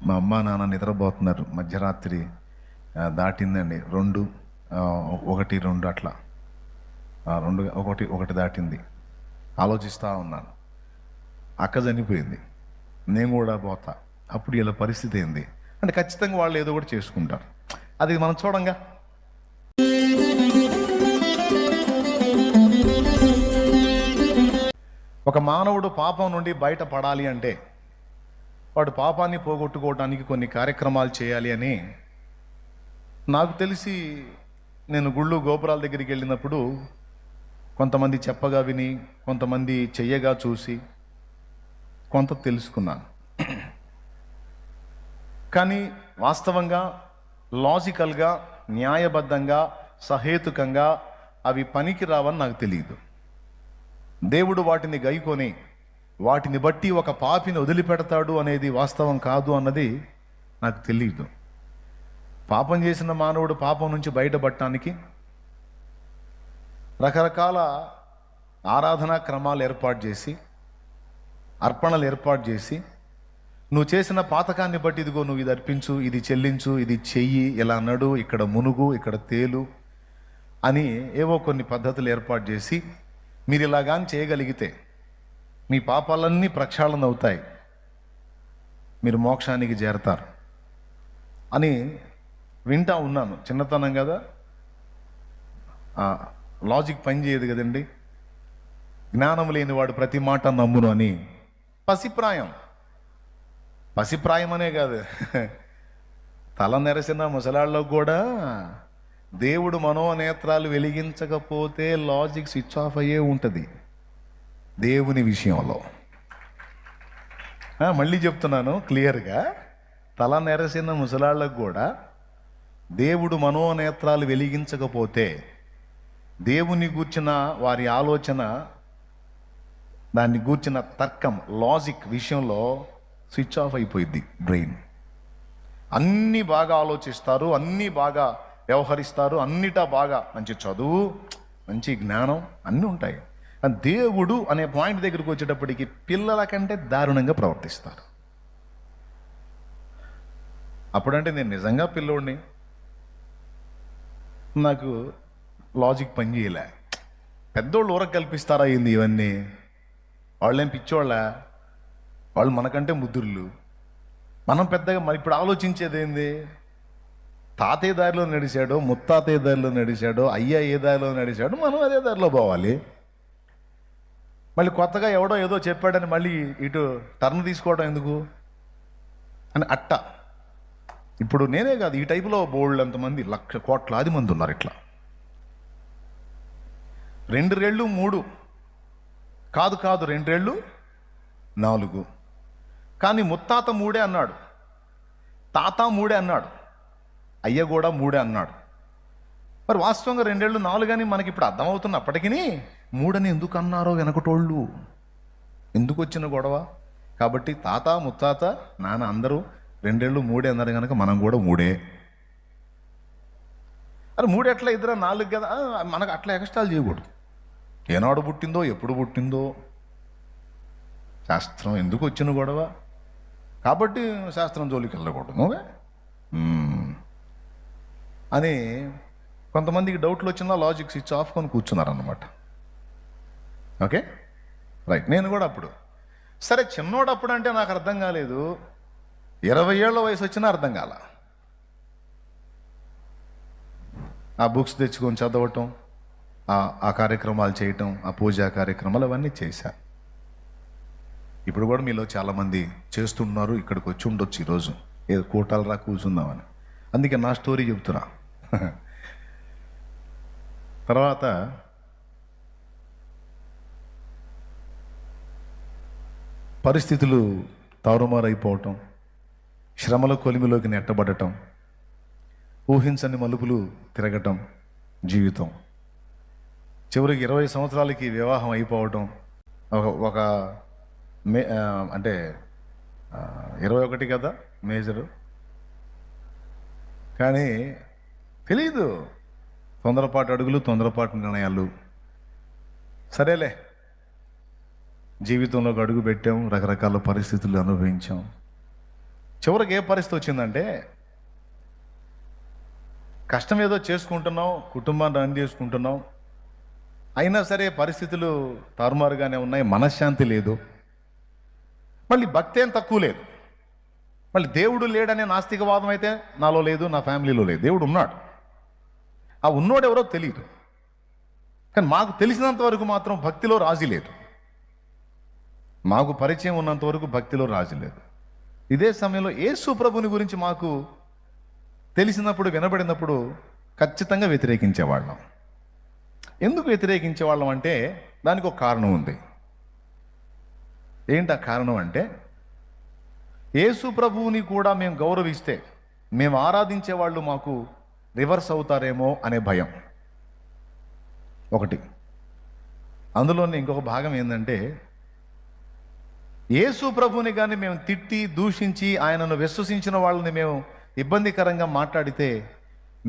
మా అమ్మ నాన్న నిద్రపోతున్నారు. మధ్యరాత్రి దాటిందండి. 2 1 2 అట్లా 2 1 1 దాటింది. ఆలోచిస్తూ ఉన్నాను. అక్క చనిపోయింది, నేను కూడా పోతా. అప్పుడు వీళ్ళ పరిస్థితి ఏంది అంటే ఖచ్చితంగా వాళ్ళు ఏదో ఒకటి చేసుకుంటారు. అది మనం చూడంగా. ఒక మానవుడు పాపం నుండి బయటపడాలి అంటే వాడు పాపాన్ని పోగొట్టుకోవడానికి కొన్ని కార్యక్రమాలు చేయాలి అని నాకు తెలిసి, నేను గుళ్ళు గోపురాల దగ్గరికి వెళ్ళినప్పుడు కొంతమంది చెప్పగా విని, కొంతమంది చెయ్యగా చూసి కొంత తెలుసుకున్నాను. కానీ వాస్తవంగా లాజికల్గా, న్యాయబద్ధంగా, సహేతుకంగా అవి పనికి రావని నాకు తెలియదు. దేవుడు వాటిని గైకొని వాటిని బట్టి ఒక పాపిని వదిలిపెడతాడు అనేది వాస్తవం కాదు అన్నది నాకు తెలియదు. పాపం చేసిన మానవుడు పాపం నుంచి బయటపడటానికి రకరకాల ఆరాధనా క్రమాలు ఏర్పాటు చేసి, అర్పణలు ఏర్పాటు చేసి, నువ్వు చేసిన పాతకాన్ని బట్టి ఇదిగో నువ్వు ఇది అర్పించు, ఇది చెల్లించు, ఇది చెయ్యి, ఇలా నడు, ఇక్కడ మునుగు, ఇక్కడ తేలు అని ఏవో కొన్ని పద్ధతులు ఏర్పాటు చేసి, మీరు ఇలాగాని చేయగలిగితే మీ పాపాలన్నీ ప్రక్షాళన అవుతాయి, మీరు మోక్షానికి చేరతారు అని వింటా ఉన్నాను. చిన్నతనం కదా, లాజిక్ పనిచేయదు కదండి. జ్ఞానం లేనివాడు ప్రతి మాట నమ్మును అని. పసిప్రాయం అనే కాదు, తల నెరసిన ముసలాళ్ళకు కూడా దేవుడు మనోనేత్రాలు వెలిగించకపోతే లాజిక్ స్విచ్ ఆఫ్ అయ్యే ఉంటుంది దేవుని విషయంలో. మళ్ళీ చెప్తున్నాను క్లియర్గా, తల నెరసిన ముసలాళ్ళకు కూడా దేవుడు మనోనేత్రాలు వెలిగించకపోతే దేవుని గూర్చిన వారి ఆలోచన, దాన్ని గూర్చిన తర్కం, లాజిక్ విషయంలో స్విచ్ ఆఫ్ అయిపోయింది బ్రెయిన్. అన్నీ బాగా ఆలోచిస్తారు, అన్నీ బాగా వ్యవహరిస్తారు, అన్నిటా బాగా మంచి చదువు, మంచి జ్ఞానం అన్నీ ఉంటాయి. దేవుడు అనే పాయింట్ దగ్గరికి వచ్చేటప్పటికి పిల్లల కంటే దారుణంగా ప్రవర్తిస్తారు. అప్పుడంటే నేను నిజంగా పిల్లోడిని, నాకు లాజిక్ పని చేయలే. పెద్దోళ్ళు ఊరకు కల్పిస్తారా ఏంది ఇవన్నీ? వాళ్ళేం పిచ్చోళ్ళ, వాళ్ళు మనకంటే ముద్దుర్లు. మనం పెద్దగా మరి ఇప్పుడు ఆలోచించేది ఏంది? తాతయ్య దారిలో నడిచాడో, ముత్తాతయ్య దారిలో నడిచాడో, అయ్య ఏ దారిలో నడిచాడో మనం అదే దారిలో పోవాలి. మళ్ళీ కొత్తగా ఎవడో ఏదో చెప్పాడని మళ్ళీ ఇటు టర్న్ తీసుకోవడం ఎందుకు అని అట్ట. ఇప్పుడు నేనే కాదు, ఈ టైపులో బోల్డ్ ఎంతమంది, కోట్లాది మంది ఉన్నారు. ఇట్లా 2 రెళ్ళు 3 కాదు, 2 రెళ్ళు 4. కానీ ముత్తాత 3 అన్నాడు, తాత 3 అన్నాడు, అయ్య కూడా 3 అన్నాడు. మరి వాస్తవంగా 2 రెళ్ళు 4 అని మనకి ఇప్పుడు అర్థమవుతున్నప్పటికీ 3 అని ఎందుకు అన్నారో వెనకటోళ్ళు, ఎందుకు వచ్చిన గొడవ? కాబట్టి తాత ముత్తాత నాన్న అందరూ 2 రెళ్ళు 3 అన్నారు కనుక మనం కూడా 3. అరే 3 ఎట్లా, 2 4 కదా, మనకు అట్లా ఎక్స్ట్రాలు చేయకూడదు. ఏనాడు పుట్టిందో, ఎప్పుడు పుట్టిందో, శాస్త్రం ఎందుకు వచ్చిన గొడవ? కాబట్టి శాస్త్రం జోలికి వెళ్ళకూడదు అని కొంతమందికి డౌట్లు వచ్చినా లాజిక్ స్విచ్ ఆఫ్ కొని కూర్చున్నారన్నమాట. Okay, right. నేను కూడా అప్పుడు సరే చిన్నోడప్పుడు అంటే నాకు అర్థం కాలేదు, 20 ఏళ్ల వయసు వచ్చినా అర్థం కాల. ఆ బుక్స్ తెచ్చుకొని చదవటం, ఆ కార్యక్రమాలు చేయటం, ఆ పూజా కార్యక్రమాలు అవన్నీ చేశా. ఇప్పుడు కూడా మీలో చాలామంది చేస్తున్నారు, ఇక్కడికి వచ్చి ఉండొచ్చు ఈరోజు ఏదో కూటాలు రా కూర్చుందామని. అందుకే నా స్టోరీ చెప్తున్నా. తర్వాత పరిస్థితులు తారుమారైపోవటం, శ్రమల కొలిమిలోకి నెట్టబడటం, ఊహించని మలుపులు తిరగటం, జీవితం చివరికి 20 సంవత్సరాలకి వివాహం అయిపోవటం. ఒక అంటే 21 కదా మేజరు, కానీ తెలీదు. తొందరపాటు అడుగులు, తొందరపాటు నిర్ణయాలు. సరేలే, జీవితంలోకి అడుగు పెట్టాం, రకరకాల పరిస్థితులు అనుభవించాం. చివరికి ఏ పరిస్థితి వచ్చిందంటే, కష్టం ఏదో చేసుకుంటున్నాం, కుటుంబాన్ని రన్ చేసుకుంటున్నాం, అయినా సరే పరిస్థితులు తారుమారుగానే ఉన్నాయి, మనశ్శాంతి లేదు. మళ్ళీ భక్తి ఏం తక్కువ లేదు. మళ్ళీ దేవుడు లేడనే నాస్తికవాదం అయితే నాలో లేదు, నా ఫ్యామిలీలో లేదు. దేవుడు ఉన్నాడు. ఆ ఉన్నోడు ఎవరో తెలియదు. కానీ మాకు తెలిసినంత వరకు మాత్రం భక్తిలో రాజీ లేదు. మాకు పరిచయం ఉన్నంత వరకు భక్తిలో రాజీ లేదు. ఇదే సమయంలో యేసు ప్రభుని గురించి మాకు తెలిసినప్పుడు, వినబడినప్పుడు ఖచ్చితంగా వ్యతిరేకించేవాళ్ళం. ఎందుకు వ్యతిరేకించేవాళ్ళం అంటే దానికి ఒక కారణం ఉంది. ఏంటి ఆ కారణం అంటే, యేసు ప్రభువుని కూడా మేము గౌరవిస్తే మేము ఆరాధించే వాళ్ళు మాకు రివర్స్ అవుతారేమో అనే భయం ఒకటి. అందులోనే ఇంకొక భాగం ఏంటంటే, యేసు ప్రభువుని కానీ మేము తిట్టి దూషించి ఆయనను విశ్వసించిన వాళ్ళని మేము ఇబ్బందికరంగా మాట్లాడితే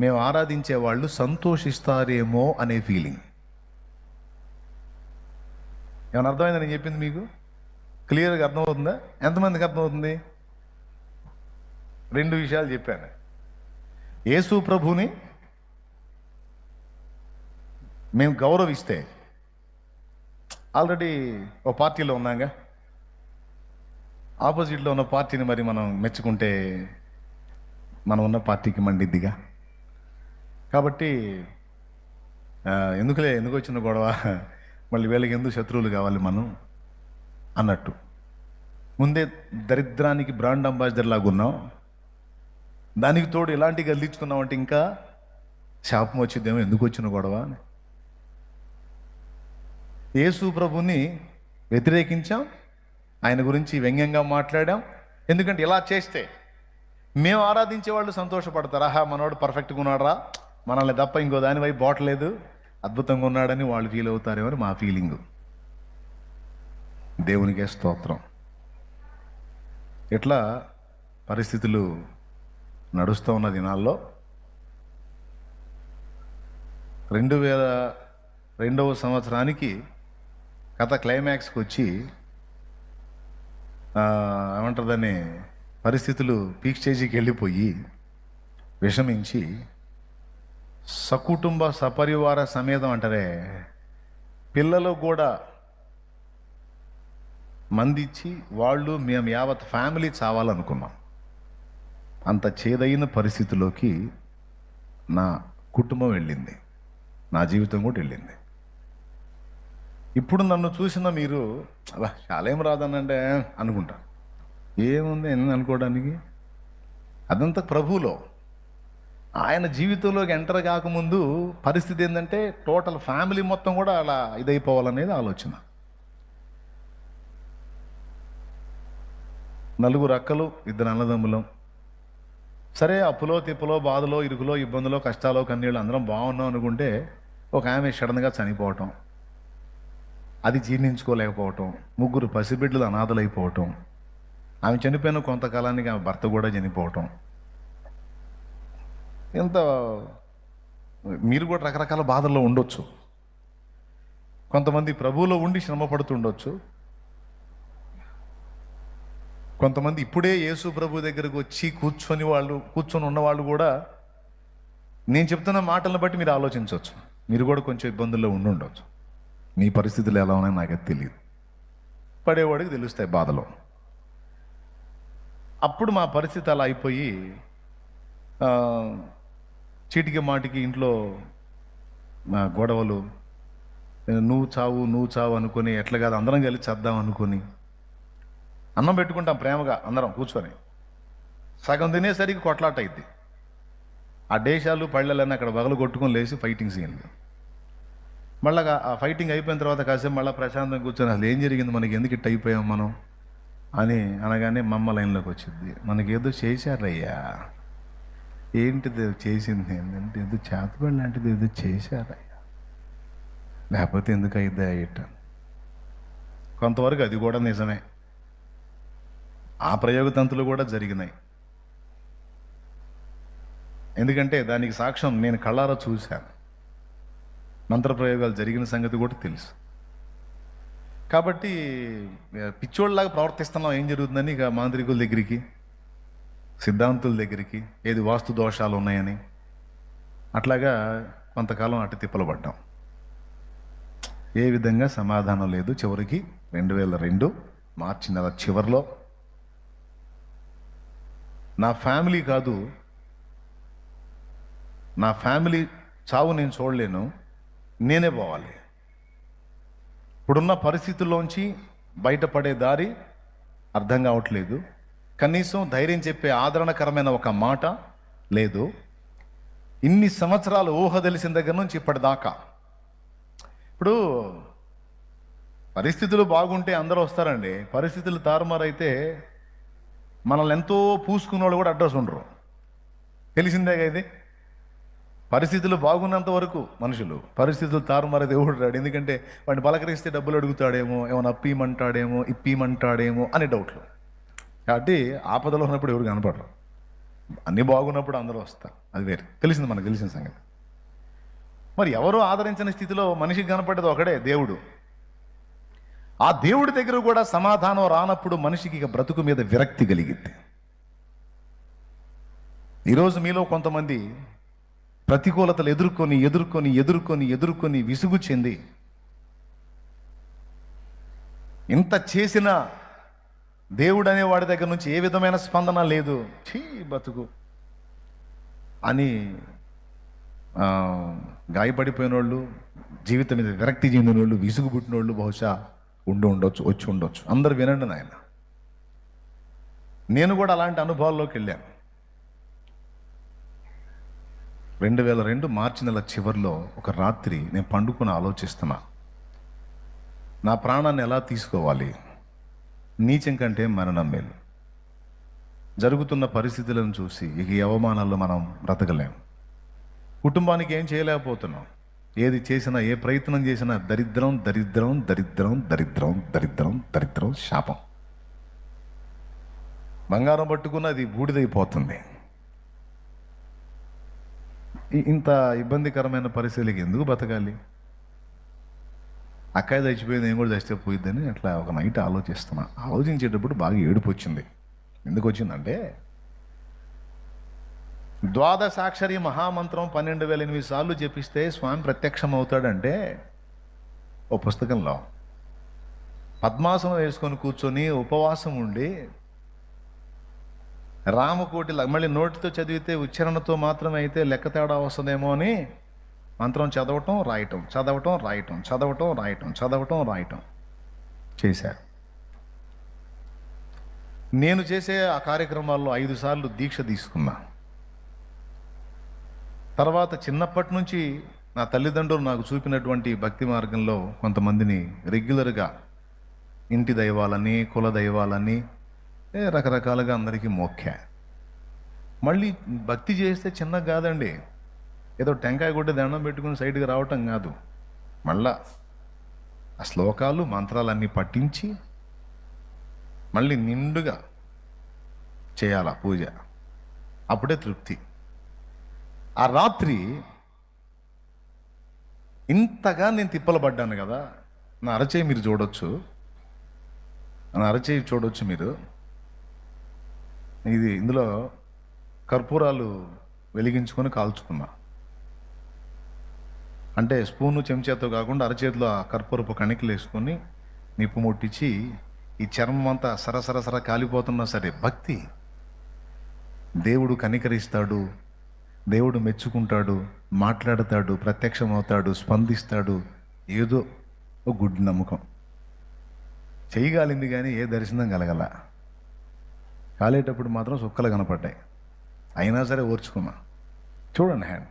మేము ఆరాధించే వాళ్ళు సంతోషిస్తారేమో అనే ఫీలింగ్. ఏమైనా అర్థమైందా నేను చెప్పింది? మీకు క్లియర్గా అర్థమవుతుందా? ఎంతమందికి అర్థమవుతుంది? 2 విషయాలు చెప్పాను. యేసు ప్రభుని మేము గౌరవిస్తే, ఆల్రెడీ ఓ పార్టీలో ఉన్నాగా, ఆపోజిట్లో ఉన్న పార్టీని మరి మనం మెచ్చుకుంటే మనం ఉన్న పార్టీకి మండిద్దిగా. కాబట్టి ఎందుకు వచ్చిన గొడవ, మళ్ళీ వీళ్ళకి ఎందుకు శత్రువులు కావాలి మనం అన్నట్టు ముందే దరిద్రానికి బ్రాండ్ అంబాసిడర్ లాగా ఉన్నాం. దానికి తోడు ఇలాంటివి గల్లించుకున్నాం అంటే ఇంకా శాపం వచ్చిద్దేమో, ఎందుకు వచ్చిన గొడవ అని. యేసు ప్రభుని వ్యతిరేకించాం, ఆయన గురించి వ్యంగ్యంగా మాట్లాడాం. ఎందుకంటే ఇలా చేస్తే మేము ఆరాధించే వాళ్ళు సంతోషపడతారు. ఆహా, మనవాడు పర్ఫెక్ట్గా ఉన్నాడరా, మనల్ని తప్ప ఇంకో దాని వైపు బాటలేదు, అద్భుతంగా ఉన్నాడని వాళ్ళు ఫీల్ అవుతారేమో అని మా ఫీలింగు. దేవునికే స్తోత్రం. ఇట్లా పరిస్థితులు నడుస్తూ ఉన్న దినాల్లో 2002వ సంవత్సరానికి కథ క్లైమాక్స్కి వచ్చి ఏమంటారు దాన్ని, పరిస్థితులు పీక్ స్టేజీకి వెళ్ళిపోయి విషమించి సకుటుంబ సపరివార సమేతం అంటారే, పిల్లలు కూడా మందిచ్చి వాళ్ళు మేము యావత్ ఫ్యామిలీ చావాలనుకున్నాం. అంత చేదైన పరిస్థితిలోకి నా కుటుంబం వెళ్ళింది, నా జీవితం కూడా వెళ్ళింది. ఇప్పుడు నన్ను చూసిన మీరు అలా చాలా ఏం రాదనంటే అనుకుంటా. ఏముంది ఎన్ని అనుకోవడానికి? అదంతా ప్రభువులో. ఆయన జీవితంలోకి ఎంటర్ కాకముందు పరిస్థితి ఏంటంటే టోటల్ ఫ్యామిలీ మొత్తం కూడా అలా ఇదైపోవాలనేది ఆలోచన. 4 అక్కలు, 2 అన్నదమ్ములం. సరే, అప్పులో తిప్పులో బాధలో ఇరుకులో ఇబ్బందులో కష్టాలో కన్నీళ్ళు అందరం బాగున్నాం అనుకుంటే ఒక ఆమె సడన్గా చనిపోవటం, అది జీర్ణించుకోలేకపోవటం, 3 పసిబిడ్డలు అనాథలైపోవటం, ఆమె చనిపోయిన కొంతకాలానికి ఆమె భర్త కూడా చనిపోవటం. ఎంత మీరు కూడా రకరకాల బాధల్లో ఉండొచ్చు. కొంతమంది ప్రభువులో ఉండి శ్రమ పడుతుండొచ్చు. కొంతమంది ఇప్పుడే యేసు ప్రభు దగ్గరకు వచ్చి కూర్చొని ఉన్నవాళ్ళు కూడా నేను చెప్తున్న మాటలను బట్టి మీరు ఆలోచించవచ్చు. మీరు కూడా కొంచెం ఇబ్బందుల్లో ఉండొచ్చు. మీ పరిస్థితులు ఎలా ఉన్నాయో నాకైతే తెలియదు. పడేవాడికి తెలుస్తాయి బాధలో. అప్పుడు మా పరిస్థితి అలా అయిపోయి చీటికి మాటికి ఇంట్లో గొడవలు, నువ్వు చావు అనుకొని, ఎట్లా కాదు అందరం కలిసి చేద్దాం అనుకొని అన్నం పెట్టుకుంటాం ప్రేమగా అందరం కూర్చొని. సగం తినేసరికి కొట్లాట అయింది. ఆ దేశాలు పళ్ళలన్నీ అక్కడ బగలు కొట్టుకొని లేచి ఫైటింగ్ సీన్లు. మళ్ళీ ఆ ఫైటింగ్ అయిపోయిన తర్వాత కాసేపు మళ్ళీ ప్రశాంతంగా కూర్చొని అసలు ఏం జరిగింది, మనకి ఎందుకు ఇట్ట అయిపోయాం మనం అని అనగానే మమ్మ లైన్లోకి వచ్చింది. మనకేదో చేశారయ్యా. ఏంటిది చేసింది? ఏంటంటే ఏదో చేతబడి లాంటిది ఏదో చేశారయ్యా, లేకపోతే ఎందుకు అయిద్దా ఇట్ట. కొంతవరకు అది కూడా నిజమే. ఆ ప్రయోగతంతులు కూడా జరిగినాయి. ఎందుకంటే దానికి సాక్ష్యం నేను కళ్ళారా చూశాను. మంత్రప్రయోగాలు జరిగిన సంగతి కూడా తెలుసు. కాబట్టి పిచ్చోళ్ళలాగా ప్రవర్తిస్తున్నాం, ఏం జరుగుతుందని ఇక మాంత్రికుల దగ్గరికి సిద్ధాంతుల దగ్గరికి, ఏది వాస్తు దోషాలు ఉన్నాయని. అట్లాగా కొంతకాలం అటు తిప్పలు పడ్డాం. ఏ విధంగా సమాధానం లేదు. చివరికి 2002 మార్చి నెల చివరిలో నా ఫ్యామిలీ కాదు, నా ఫ్యామిలీ చావు నేను చూడలేను, నేనే పోవాలి. ఇప్పుడున్న పరిస్థితుల్లోంచి బయటపడే దారి అర్థం కావట్లేదు. కనీసం ధైర్యం చెప్పే ఆదరణకరమైన ఒక మాట లేదు. ఇన్ని సంవత్సరాలు ఊహ తెలిసిన దగ్గర నుంచి ఇప్పటిదాకా. ఇప్పుడు పరిస్థితులు బాగుంటే అందరూ వస్తారండి. పరిస్థితులు తారుమారైతే మనల్ని ఎంతో పూసుకున్న వాళ్ళు కూడా అడ్రస్ ఉండరు. తెలిసిందేగా ఇది. పరిస్థితులు బాగున్నంత వరకు మనుషులు, పరిస్థితులు తారుమారైతే ఎవడు రాడు. ఎందుకంటే వాడిని పలకరిస్తే డబ్బులు అడుగుతాడేమో, ఏమైనా అప్పిమంటాడేమో, ఇప్పిమంటాడేమో అనే డౌట్లు. కాబట్టి ఆపదలో ఉన్నప్పుడు ఎవరు కనపడరు. అన్నీ బాగున్నప్పుడు అందరూ వస్తారు. అది వేరు. తెలిసింది, మనకు తెలిసిన సంగతి. మరి ఎవరు ఆదరించిన స్థితిలో మనిషికి కనపడ్డది ఒకడే, దేవుడు. ఆ దేవుడి దగ్గర కూడా సమాధానం రానప్పుడు మనిషికి ఇక బ్రతుకు మీద విరక్తి కలిగింది. ఈరోజు మీలో కొంతమంది ప్రతికూలతలు ఎదుర్కొని ఎదుర్కొని ఎదుర్కొని ఎదుర్కొని విసుగు చెంది, ఇంత చేసినా దేవుడు అనే వాడి దగ్గర నుంచి ఏ విధమైన స్పందన లేదు, ఛీ బతుకు అని గాయపడిపోయిన వాళ్ళు, జీవితం మీద విరక్తి చెందిన వాళ్ళు, విసుగు పుట్టిన వాళ్ళు బహుశా వచ్చి ఉండొచ్చు. అందరు వినండి నాయన. నేను కూడా అలాంటి అనుభవాల్లోకి వెళ్ళాను. 2002 మార్చి నెల చివరిలో ఒక రాత్రి నేను పండుకొని ఆలోచిస్తున్నా, నా ప్రాణాన్ని ఎలా తీసుకోవాలి, నీచం కంటే మరణం మేలు. జరుగుతున్న పరిస్థితులను చూసి ఇక ఈ అవమానాల్లో మనం బ్రతకలేం. కుటుంబానికి ఏం చేయలేకపోతున్నాం. ఏది చేసినా, ఏ ప్రయత్నం చేసినా దరిద్రం దరిద్రం దరిద్రం దరిద్రం దరిద్రం దరిద్రం, శాపం. బంగారం పట్టుకున్న అది బూడిదైపోతుంది. ఇంత ఇబ్బందికరమైన పరిస్థితులకి ఎందుకు బతకాలి? అక్కయ్య చచ్చిపోయింది, నేను కూడా చచ్చితే పోయిద్దని అట్లా ఒక నైట్ ఆలోచించేటప్పుడు బాగా ఏడుపు వచ్చింది. ఎందుకు వచ్చిందంటే, ద్వాదశాక్షరి మహామంత్రం 12,008 సార్లు చెప్పిస్తే స్వామి ప్రత్యక్షం అవుతాడంటే ఓ పుస్తకంలో పద్మాసనం వేసుకొని కూర్చొని ఉపవాసం ఉండి రామకోటి మళ్ళీ నోటితో చదివితే ఉచ్చారణతో మాత్రమే అయితే లెక్క తేడా వస్తుందేమో అని మంత్రం చదవటం రాయటం, చదవటం రాయటం, చదవటం రాయటం, చదవటం రాయటం చేశారు. నేను చేసే ఆ కార్యక్రమాల్లో 5 సార్లు దీక్ష తీసుకున్నా. తర్వాత చిన్నప్పటి నుంచి నా తల్లిదండ్రులు నాకు చూపినటువంటి భక్తి మార్గంలో కొంతమందిని రెగ్యులర్గా ఇంటి దైవాలని, కుల దైవాలని రకరకాలుగా అందరికీ మోక్కా. మళ్ళీ భక్తి చేస్తే చిన్నగా కాదండి, ఏదో టెంకాయ కొట్టి దండం పెట్టుకుని సైడ్కి రావటం కాదు. మళ్ళా ఆ శ్లోకాలు మంత్రాలన్నీ పట్టించి మళ్ళీ నిండుగా చేయాల పూజ, అప్పుడే తృప్తి. ఆ రాత్రి ఇంతగా నేను తిప్పలు పడ్డాను కదా. నా అరచేయి మీరు చూడొచ్చు, నా అరచేయి చూడొచ్చు మీరు. ఇందులో కర్పూరాలు వెలిగించుకొని కాల్చుకున్నా. అంటే స్పూను చెంచాతో కాకుండా అరచేతిలో ఆ కర్పూరపు కణికలు వేసుకొని నిప్పు ముట్టించి ఈ చర్మం అంతా సరసరసర కాలిపోతున్నా సరే భక్తి. దేవుడు కనికరిస్తాడు, దేవుడు మెచ్చుకుంటాడు, మాట్లాడతాడు, ప్రత్యక్షమవుతాడు, స్పందిస్తాడు. ఏదో ఒక గుడ్డి నమ్మకం. చేయగలింది కానీ ఏ దర్శనం కలగల. కాలేటప్పుడు మాత్రం సుక్కలు కనపడ్డాయి. అయినా సరే ఓర్చుకున్నా. చూడండి, హ్యాండ్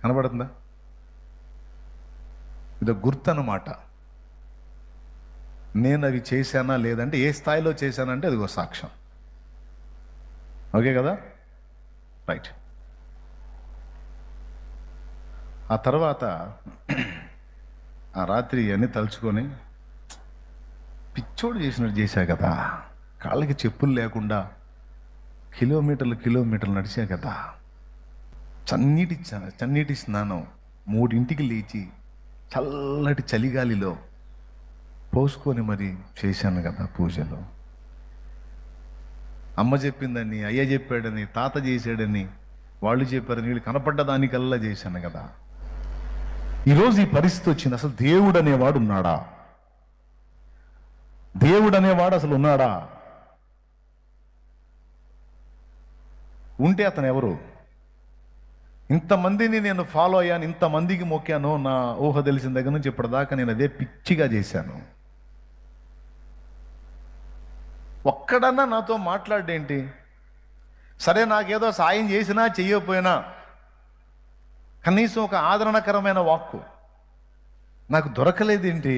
కనపడుతుందా? ఇది గుర్తు అన్నమాట. నేను అవి చేశానా లేదంటే, ఏ స్థాయిలో చేశానంటే అది ఒక సాక్ష్యం. ఓకే కదా? రైట్. ఆ తర్వాత ఆ రాత్రి అన్నీ తలుచుకొని పిచ్చోడు చేసినట్టు చేశా కదా. కాళ్ళకి చెప్పులు లేకుండా కిలోమీటర్లు నడిచా కదా. చన్నీటి స్నానం 3ంటికి లేచి చల్లటి చలిగాలిలో పోసుకొని మరి చేశాను కదా పూజలో. అమ్మ చెప్పిందని, అయ్య చెప్పాడని, తాత చేశాడని, వాళ్ళు చెప్పారని, వీళ్ళు కనపడ్డ దానికల్లా చేశాను కదా. ఈరోజు ఈ పరిస్థితి వచ్చింది. అసలు దేవుడు అనేవాడు ఉన్నాడా? దేవుడు అనేవాడు అసలు ఉన్నాడా? ఉంటే అతను ఎవరు? ఇంతమందిని నేను ఫాలో అయ్యాను, ఇంతమందికి మొక్కాను, నా ఊహ తెలిసిన దగ్గర నుంచి ఇప్పటిదాకా నేను అదే పిచ్చిగా చేశాను. ఒక్కడన్నా నాతో మాట్లాడేంటి? సరే, నాకేదో సాయం చేసినా చెయ్యకపోయినా కనీసం ఒక ఆదరణకరమైన వాక్కు నాకు దొరకలేదేంటి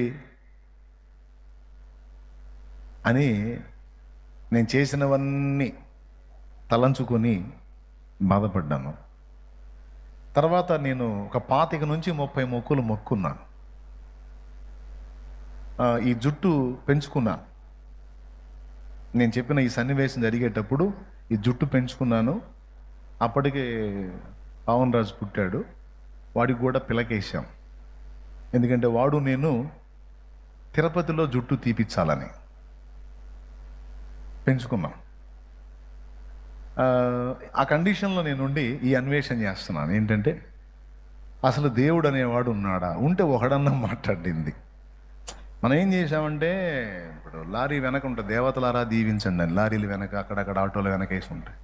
అని నేను చేసినవన్నీ తలంచుకొని బాధపడ్డాను. తర్వాత నేను ఒక 25 నుంచి 30 మొక్కులు మొక్కున్నాను. ఈ జుట్టు పెంచుకున్నాను. నేను చెప్పిన ఈ సన్నివేశం జరిగేటప్పుడు ఈ జుట్టు పెంచుకున్నాను. అప్పటికే పవన్ రాజు పుట్టాడు. వాడికి కూడా పిలకేశాం. ఎందుకంటే వాడు నేను తిరుపతిలో జుట్టు తీపిచ్చాలని పెంచుకున్నాం. ఆ కండిషన్లో నేనుండి ఈ అన్వేషణ చేస్తున్నాను. ఏంటంటే అసలు దేవుడు అనేవాడు ఉన్నాడా? ఉంటే ఒకడన్నా మాట్లాడింది. మనం ఏం చేసామంటే, ఇప్పుడు లారీ వెనక ఉంటుంది, దేవతలారా దీవించండి అని లారీలు వెనక అక్కడక్కడ ఆటోలు వెనక వేసి ఉంటాయి.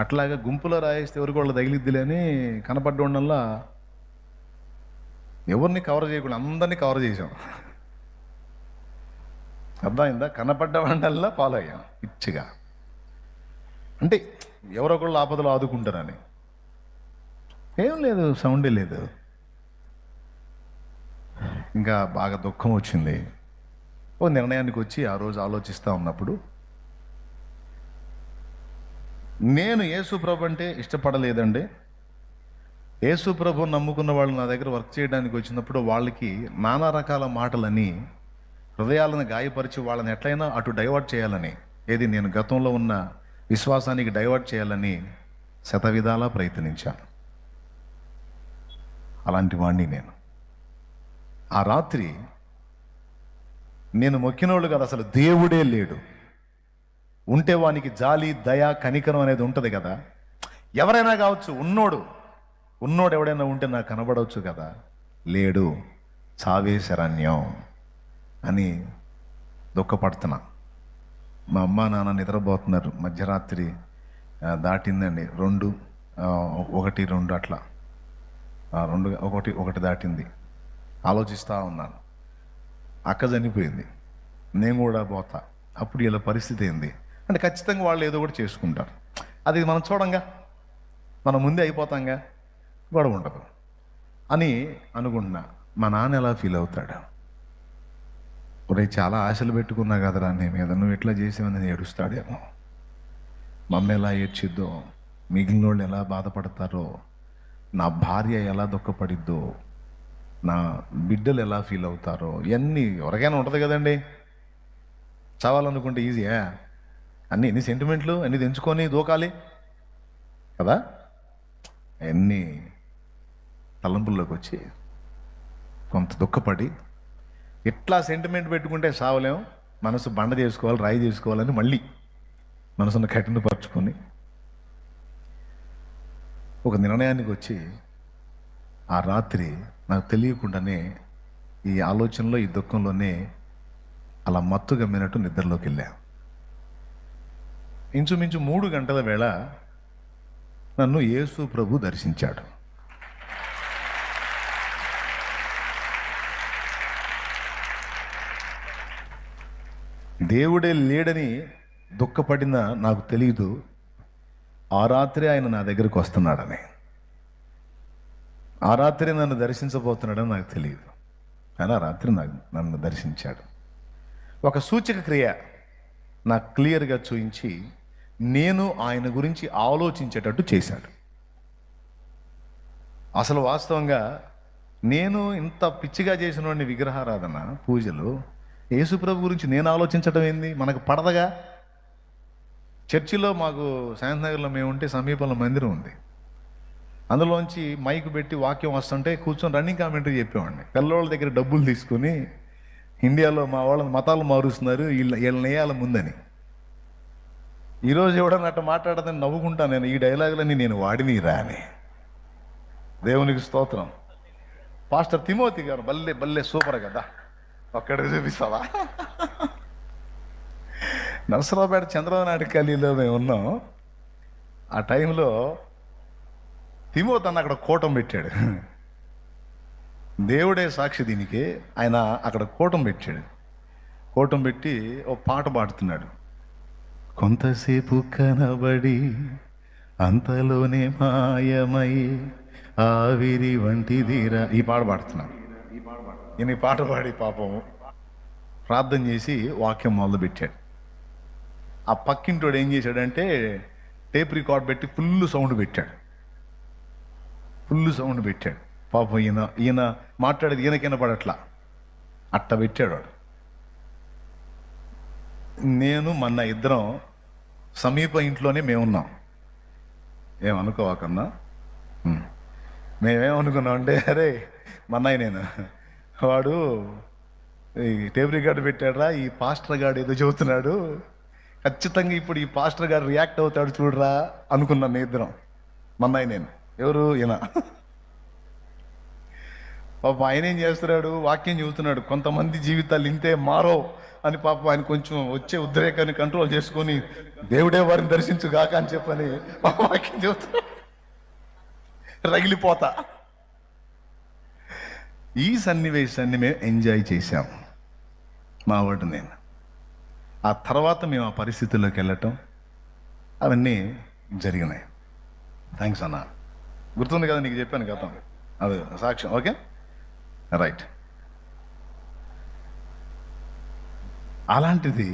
అట్లాగా గుంపులో రాయేస్తే ఎవరికి వాళ్ళు తగిలిద్దిలే అని కనపడ్డోళ్ళల్లా ఎవరిని కవర్ చేయకుండా అందరినీ కవర్ చేసాం. అర్థమైందా? కనపడ్డ వాళ్ళల్లా ఫాలో అయ్యాం పిచ్చిగా. అంటే ఎవరొకళ్ళు ఆపదలు ఆదుకుంటారని. ఏం లేదు, సౌండే లేదు. ఇంకా బాగా దుఃఖం వచ్చింది. ఓ నిర్ణయానికి వచ్చి ఆ రోజు ఆలోచిస్తూ ఉన్నప్పుడు, నేను యేసుప్రభు అంటే ఇష్టపడలేదండి. యేసుప్రభు నమ్ముకున్న వాళ్ళు నా దగ్గర వర్క్ చేయడానికి వచ్చినప్పుడు వాళ్ళకి నానా రకాల మాటలని హృదయాలను గాయపరిచి వాళ్ళని ఎట్లయినా అటు డైవర్ట్ చేయాలని, ఏది నేను గతంలో ఉన్న విశ్వాసానికి డైవర్ట్ చేయాలని శతవిధాలా ప్రయత్నించాను. అలాంటి వాడిని నేను. ఆ రాత్రి నేను మొక్కినోళ్ళు కదా, అసలు దేవుడే లేడు. ఉంటే వానికి జాలి, దయ, కనికరం అనేది ఉంటుంది కదా. ఎవరైనా కావచ్చు, ఉన్నోడు ఎవడైనా ఉంటే నాకు కనబడవచ్చు కదా. లేడు, చావే శరణ్యం అని దుఃఖపడుతున్నా. మా అమ్మ నాన్న నిద్రపోతున్నారు. మధ్యరాత్రి దాటిందండి. 2, 1, 2 అట్లా 2, 1 దాటింది. ఆలోచిస్తూ ఉన్నాను. అక్క చనిపోయింది, నేను కూడా పోతా. అప్పుడు ఇలా పరిస్థితి ఏంది అంటే ఖచ్చితంగా వాళ్ళు ఏదో కూడా చేసుకుంటారు. అది మనం చూడంగా, మనం ముందే అయిపోతాంగా, గొడవ ఉండదు అని అనుకుంటున్నా. మా నాన్న ఎలా ఫీల్ అవుతాడు? ఒరే, చాలా ఆశలు పెట్టుకున్నా కదరా నీ మీద, నువ్వు ఎట్లా చేసావని ఏడుస్తాడేమో. మా అమ్మ ఎలా ఏడ్చిద్దో, మిగిలిన వాళ్ళు ఎలా బాధపడతారో, నా భార్య ఎలా దుఃఖపడిద్దో, నా బిడ్డలు ఎలా ఫీల్ అవుతారో, ఇవన్నీ ఎవరికైనా ఉంటుంది కదండి. చావాలనుకుంటే ఈజీయా? ఎన్ని సెంటిమెంట్లు అన్నీ తెంచుకొని దూకాలి కదా. అన్నీ తలంపుల్లోకి వచ్చి కొంత దుఃఖపడి, ఎట్లా సెంటిమెంట్ పెట్టుకుంటే సావలేం, మనసు బండ చేసుకోవాలి, రాయి చేసుకోవాలని మళ్ళీ మనసును కఠినపరుచుకొని ఒక నిర్ణయానికి వచ్చి ఆ రాత్రి నాకు తెలియకుండానే ఈ ఆలోచనలో, ఈ దుఃఖంలోనే అలా మత్తు గమ్మినట్టు నిద్రలోకి వెళ్ళా. ఇంచుమించు 3 గంటల వేళ నన్ను యేసు ప్రభు దర్శించాడు. దేవుడే లేడని దుఃఖపడిన నాకు తెలియదు, ఆ రాత్రి ఆయన నా దగ్గరికి వస్తున్నాడని, ఆ రాత్రి నన్ను దర్శించబోతున్నాడని నాకు తెలియదు. కానీ ఆ రాత్రి నన్ను దర్శించాడు. ఒక సూచక క్రియ నాకు క్లియర్గా చూపించి నేను ఆయన గురించి ఆలోచించేటట్టు చేశాడు. అసలు వాస్తవంగా నేను ఇంత పిచ్చిగా చేసిన వాడిని, విగ్రహారాధన, పూజలు, యేసుప్రభు గురించి నేను ఆలోచించడం ఏంది? మనకు పడదగా. చర్చిలో మాకు శాంతినగర్లో మేము ఉంటే సమీపంలో మందిరం ఉంది. అందులోంచి మైక్ పెట్టి వాక్యం వస్తుంటే కూర్చొని రన్నింగ్ కామెంటరీ చెప్పేవాడిని. పిల్లవాళ్ళ దగ్గర డబ్బులు తీసుకుని, ఇండియాలో మా వాళ్ళని మతాలు మారుస్తున్నారు, వీళ్ళని వేయాల ముందని. ఈరోజు ఎవడన్నా అట్ట మాట్లాడదని నవ్వుకుంటాను నేను, ఈ డైలాగులన్నీ నేను వాడినీరా అని. దేవునికి స్తోత్రం. పాస్టర్ తిమోతి గారు బల్లే బల్లే సూపర్ కదా, ఒక్కడికి చూపిస్తావా? నరసరావుపేట చంద్రబాబు నాయుడు ఖాళీలో మేము ఉన్నాం. ఆ టైంలో తిమోతి అన్న అక్కడ కూటం పెట్టాడు. దేవుడే సాక్షి దీనికి. ఆయన అక్కడ కూటం పెట్టాడు. కూటం పెట్టి ఓ పాట పాడుతున్నాడు. కొంతసేపు కనబడి అంతలోనే మాయమై ఆవిరి వంటిదిరా, ఈ పాట పాడుతున్నాడు. ఈయన ఈ పాట పాడి పాపం ప్రార్థన చేసి వాక్యం మొదలు పెట్టాడు. ఆ పక్కింటోడు ఏం చేశాడంటే టేప్ రికార్డ్ పెట్టి ఫుల్ సౌండ్ పెట్టాడు. పాపం ఈయన మాట్లాడేది ఈయనకైనా పడట్లా, అట్ట పెట్టాడు వాడు. నేను మొన్న ఇద్దరం సమీప ఇంట్లోనే మేమున్నాం. ఏమనుకోవాకన్నా, మేమేమనుకున్నాం అంటే, అరే మన్నయ్య నేను వాడు ఈ టేప్ రికార్డు పెట్టాడురా, ఈ పాస్టర్ గారు ఏదో చెబుతున్నాడు, ఖచ్చితంగా ఇప్పుడు ఈ పాస్టర్ గారు రియాక్ట్ అవుతాడు చూడరా అనుకున్నాను. నేను ఇద్దరం, మన్నయ్య నేను. ఎవరు? ఈయన. పాపం ఆయన ఏం చేస్తున్నాడు, వాక్యం చెబుతున్నాడు. కొంతమంది జీవితాలు ఇంతే మారో అని పాపం ఆయన కొంచెం వచ్చే ఉద్రేకాన్ని కంట్రోల్ చేసుకొని దేవుడే వారిని దర్శించుగాక అని చెప్పని వాక్యం చెబుతున్నాడు. రగిలిపోతా. ఈ సన్నివేశాన్ని మేము ఎంజాయ్ చేశాం, మా వాడు నేను. ఆ తర్వాత మేము ఆ పరిస్థితుల్లోకి వెళ్ళటం అవన్నీ జరిగినాయి. థ్యాంక్స్ అన్న. గుర్తుంది కదా నీకు చెప్పాను గతం, అది సాక్ష్యం. Okay, right. అలాంటిది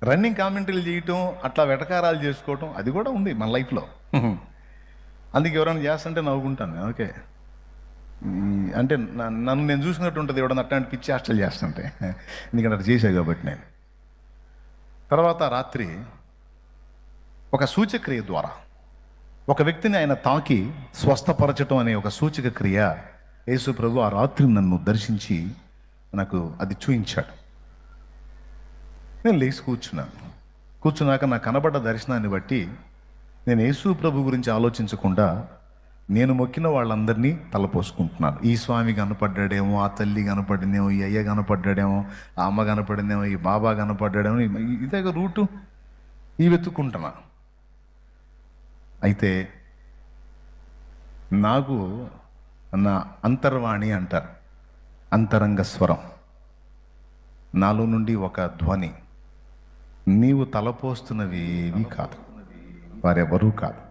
రన్నింగ్ కామెంటరీలు చేయటం, అట్లా వెటకారాలు చేసుకోవటం, అది కూడా ఉంది మన లైఫ్లో. అందుకే ఎవరైనా చేస్తుంటే నవ్వుకుంటాను. ఓకే, అంటే నన్ను నేను చూసినట్టు ఉంటుంది ఎవడన్నా అట్లాంటి పిచ్చి హాస్టల్ చేస్తుంటే, ఎందుకంటే అది చేశాను కాబట్టి నేను. తర్వాత రాత్రి ఒక సూచక్రియ ద్వారా ఒక వ్యక్తిని ఆయన తాకి స్వస్థపరచటం అనే ఒక సూచక క్రియ యేసు ప్రభు ఆ రాత్రి నన్ను దర్శించి నాకు అది చూయించాడు. నేను లేచి కూర్చున్నాక నాకు కనబడ్డ దర్శనాన్ని బట్టి నేను యేసు ప్రభు గురించి ఆలోచించకుండా నేను మొక్కిన వాళ్ళందరినీ తలపోసుకుంటున్నాను. ఈ స్వామి కనపడ్డాడేమో, ఆ తల్లి కనపడిందేమో, ఈ అయ్య కనపడ్డాడేమో, ఆ అమ్మ కనపడిందేమో, ఈ బాబా కనపడ్డాడేమో, ఇదే రూటు ఈ వెతుక్కుంటున్నా. అయితే నాకు నా అంతర్వాణి అంటారు, అంతరంగ స్వరం, నాలో నుండి ఒక ధ్వని, నీవు తలపోస్తున్నవి ఏమీ కాదు, వారెవరూ కాదు.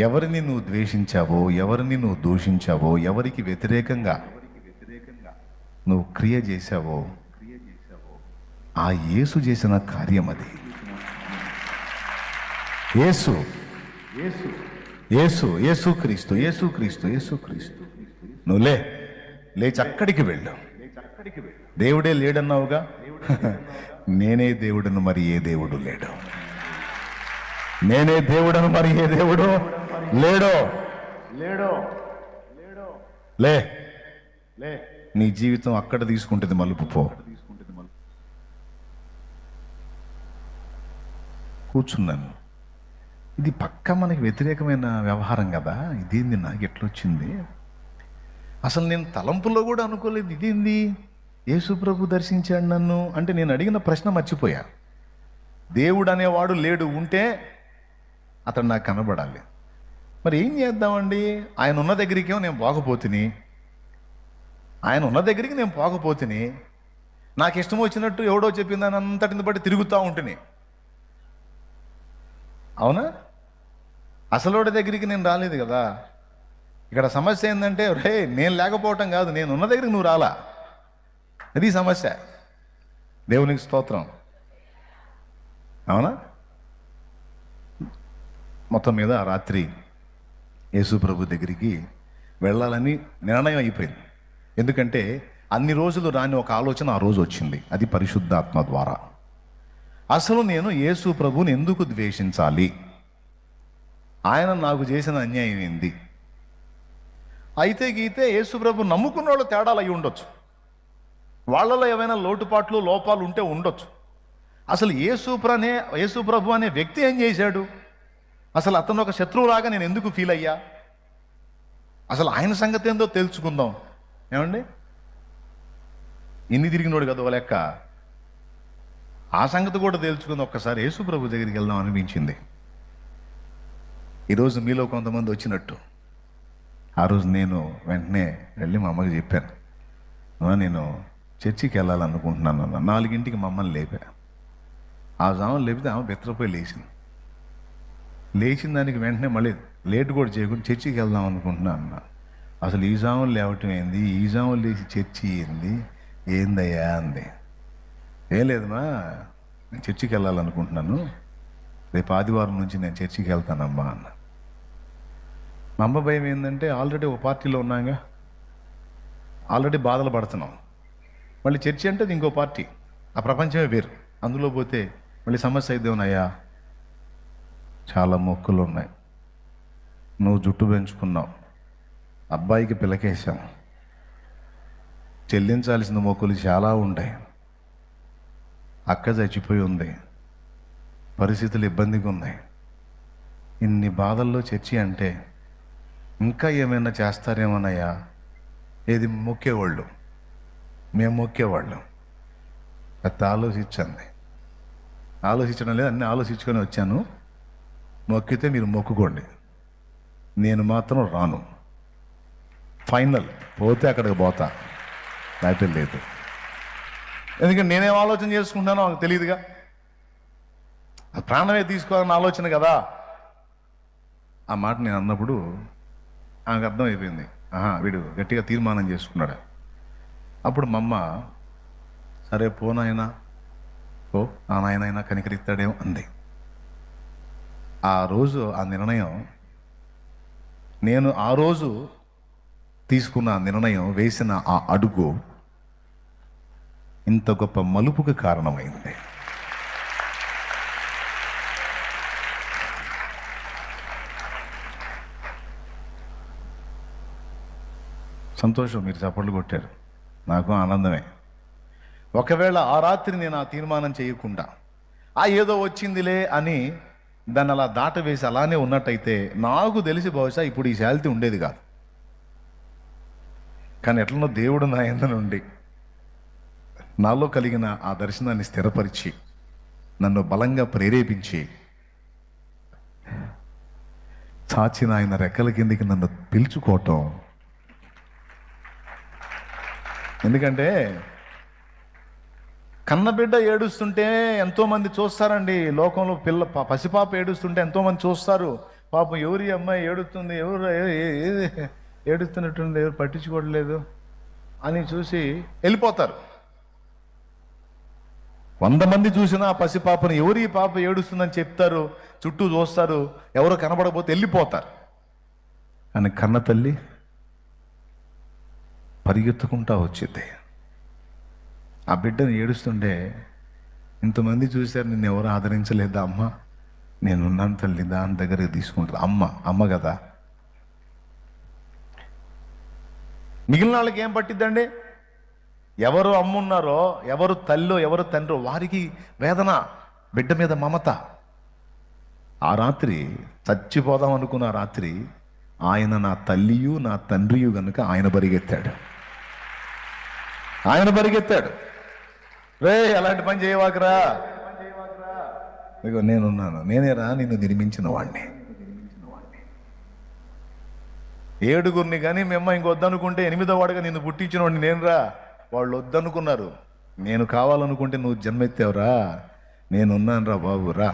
ఎవరిని నువ్వు ద్వేషించావో, ఎవరిని నువ్వు దూషించావో, ఎవరికి వ్యతిరేకంగా నువ్వు క్రియ చేశావో, ఆ యేసు చేసిన కార్యం అది. యేసు క్రీస్తు. నువ్వు లేచి అక్కడికి వెళ్ళు. దేవుడే లేడన్నావుగా, నేనే దేవుడను మరి ఏ దేవుడు లేడు. నేనే దేవుడను మరి ఏ దేవుడు లేడో. లే నీ జీవితం అక్కడ తీసుకుంటుంది మలుపు. పో. కూర్చున్నాను. ఇది పక్కా మనకి వ్యతిరేకమైన వ్యవహారం కదా, ఇదేంది నాకు ఎట్లొచ్చింది? అసలు నేను తలంపులో కూడా అనుకోలేదు. ఇదేంది, యేసు ప్రభు దర్శించాడు నన్ను అంటే నేను అడిగిన ప్రశ్న మర్చిపోయా. దేవుడు అనేవాడు లేడు, ఉంటే అతడు నాకు కనబడాలి. మరి ఏం చేద్దామండి? ఆయన ఉన్న దగ్గరికేమో నేను పోకపోతిని, నాకు ఇష్టం వచ్చినట్టు ఎవడో చెప్పిందని అంతటిని బట్టి తిరుగుతూ ఉంటుంది. అవునా? అసలోడి దగ్గరికి నేను రాలేదు కదా. ఇక్కడ సమస్య ఏంటంటే, రే నేను లేకపోవటం కాదు, నేను ఉన్న దగ్గరికి నువ్వు రాలా, అది సమస్య. దేవునికి స్తోత్రం. అవునా? మొత్తం మీద ఆ రాత్రి యేసు ప్రభు దగ్గరికి వెళ్ళాలని నిర్ణయం అయిపోయింది. ఎందుకంటే అన్ని రోజులు రాని ఒక ఆలోచన ఆ రోజు వచ్చింది, అది పరిశుద్ధాత్మ ద్వారా. అసలు నేను యేసు ప్రభుని ఎందుకు ద్వేషించాలి? ఆయన నాకు చేసిన అన్యాయం ఏంది? అయితే గీతే యేసు ప్రభు నమ్ముకున్న వాళ్ళు తేడాలు అయి ఉండొచ్చు, వాళ్ళలో ఏమైనా లోటుపాట్లు లోపాలు ఉంటే ఉండొచ్చు. అసలు యేసు ప్రభు అనే వ్యక్తి ఏం చేశాడు? అసలు అతను ఒక శత్రువులాగా నేను ఎందుకు ఫీల్ అయ్యా? అసలు ఆయన సంగతి ఏందో తెలుసుకుందాం. ఏమండి, ఎన్ని తిరిగినోడు కదా ఓ లెక్క. ఆ సంగతి కూడా తెలుసుకుందాం. ఒక్కసారి యేసు ప్రభు దగ్గరికి వెళ్దాం అనిపించింది. ఈరోజు మీలో కొంతమంది వచ్చినట్టు ఆ రోజు నేను వెంటనే వెళ్ళి మా అమ్మకి చెప్పాను, నేను చర్చికి వెళ్ళాలనుకుంటున్నాను అన్న. 4ంటికి మా అమ్మని లేపా. ఆ జామని లేపితే ఆమె బెత్తరపోయి లేచిన దానికి వెంటనే మళ్ళీ లేట్ కూడా చేయకుండా చర్చికి వెళ్దాం అనుకుంటున్నా అన్న. అసలు ఈ జాములు లేవటం ఏంది, ఈ జాములు లేచి చర్చి ఏందయ్యా అంది. ఏం లేదమ్మా, నేను చర్చికి వెళ్ళాలనుకుంటున్నాను, రేపు ఆదివారం నుంచి నేను చర్చికి వెళ్తానమ్మా అన్న. మా అమ్మ భయం ఏంటంటే ఆల్రెడీ ఒక పార్టీలో ఉన్నాగా, ఆల్రెడీ బాధలు పడుతున్నాం. మళ్ళీ చర్చి అంటే అది ఇంకో పార్టీ, ఆ ప్రపంచమే వేరు. అందులో పోతే మళ్ళీ సమస్య అయితే ఉన్నాయా, చాలా మొక్కులు ఉన్నాయి, నువ్వు జుట్టు పెంచుకున్నావు, అబ్బాయికి పిలకేసాం, చెల్లించాల్సిన మొక్కులు చాలా ఉంటాయి, అక్క చచ్చిపోయి ఉంది, పరిస్థితులు ఇబ్బందిగా ఉన్నాయి. ఇన్ని బాధల్లో చర్చి అంటే ఇంకా ఏమైనా చేస్తారేమోనయ్యా. ఏది మొక్కేవాళ్ళు, మేము మొక్కేవాళ్ళం. పెద్ద ఆలోచించడం లేదు, అన్నీ ఆలోచించుకొని వచ్చాను. మొక్కితే మీరు మొక్కుకోండి, నేను మాత్రం రాను. ఫైనల్, పోతే అక్కడికి పోతా, అయితే లేదు. ఎందుకంటే నేనేం ఆలోచన చేసుకుంటానో నాకు తెలియదుగా. ప్రాణమే తీసుకోవాలని ఆలోచన కదా. ఆ మాట నేను అన్నప్పుడు ఆమెకు అర్థమైపోయింది, వీడు గట్టిగా తీర్మానం చేసుకున్నాడు. అప్పుడు మా అమ్మ, సరే పోనాయనా, ఓ ఆ నాయనైనా కనికరిస్తాడేమో అంది. ఆ రోజు ఆ నిర్ణయం, నేను ఆ రోజు తీసుకున్న నిర్ణయం, వేసిన ఆ అడుగు ఇంత గొప్ప మలుపుకు కారణమైంది. సంతోషం, మీరు చప్పట్లు కొట్టారు, నాకు ఆనందమే. ఒకవేళ ఆ రాత్రి నేను ఆ తీర్మానం చేయకుండా ఏదో వచ్చిందిలే అని దాన్ని అలా దాటవేసి అలానే ఉన్నట్టయితే నాకు తెలిసి బహుశా ఇప్పుడు ఈ శాలిటీ ఉండేది కాదు. కానీ ఎట్లనో దేవుడు నా యందు నుండి నాలో కలిగిన ఆ దర్శనాన్ని స్థిరపరిచి నన్ను బలంగా ప్రేరేపించి చాచిన ఆయన రెక్కల కిందికి నన్ను పిలుచుకోవటం. ఎందుకంటే కన్నబిడ్డ ఏడుస్తుంటే ఎంతోమంది చూస్తారండి లోకంలో. పసిపాప ఏడుస్తుంటే ఎంతోమంది చూస్తారు. పాపం ఎవరి అమ్మాయి ఏడుస్తుంది, ఎవరు ఏడుస్తున్నట్టుండి, ఎవరు పట్టించుకోవట్లేదు అని చూసి వెళ్ళిపోతారు. 100 మంది చూసినా ఆ పసిపాపను ఎవరి పాప ఏడుస్తుందని చెప్తారు, చుట్టూ చూస్తారు, ఎవరో కనబడకపోతే వెళ్ళిపోతారు. కానీ కన్న తల్లి పరిగెత్తుకుంటా వచ్చింది. ఆ బిడ్డను ఏడుస్తుంటే ఇంతమంది చూశారు, నిన్ను ఎవరు ఆదరించలేదా అమ్మ, నేనున్నాను తల్లి, దాని దగ్గరికి తీసుకుంటుంది. అమ్మ కదా. మిగిలిన వాళ్ళకి ఏం పట్టిద్దండి? ఎవరు అమ్మున్నారో, ఎవరు తల్లో, ఎవరు తండ్రో వారికి వేదన, బిడ్డ మీద మమత. ఆ రాత్రి చచ్చిపోదాం అనుకున్న రాత్రి ఆయన నా తల్లియు నా తండ్రియు గనుక ఆయన పరిగెత్తాడు. రే అలాంటి పని చేయవాకరా, ఇగో నేనున్నాను, నేనేరా నిన్ను నిర్మించిన వాడిని. 7గురిని కానీ మేమ్మ ఇంకొద్దనుకుంటే 8వ వాడుగా నిన్ను పుట్టించిన వాడిని నేనురా. వాళ్ళు వద్దనుకున్నారు, నేను కావాలనుకుంటే నువ్వు జన్మెత్తావురా, నేనున్నాను రా బాబు రా.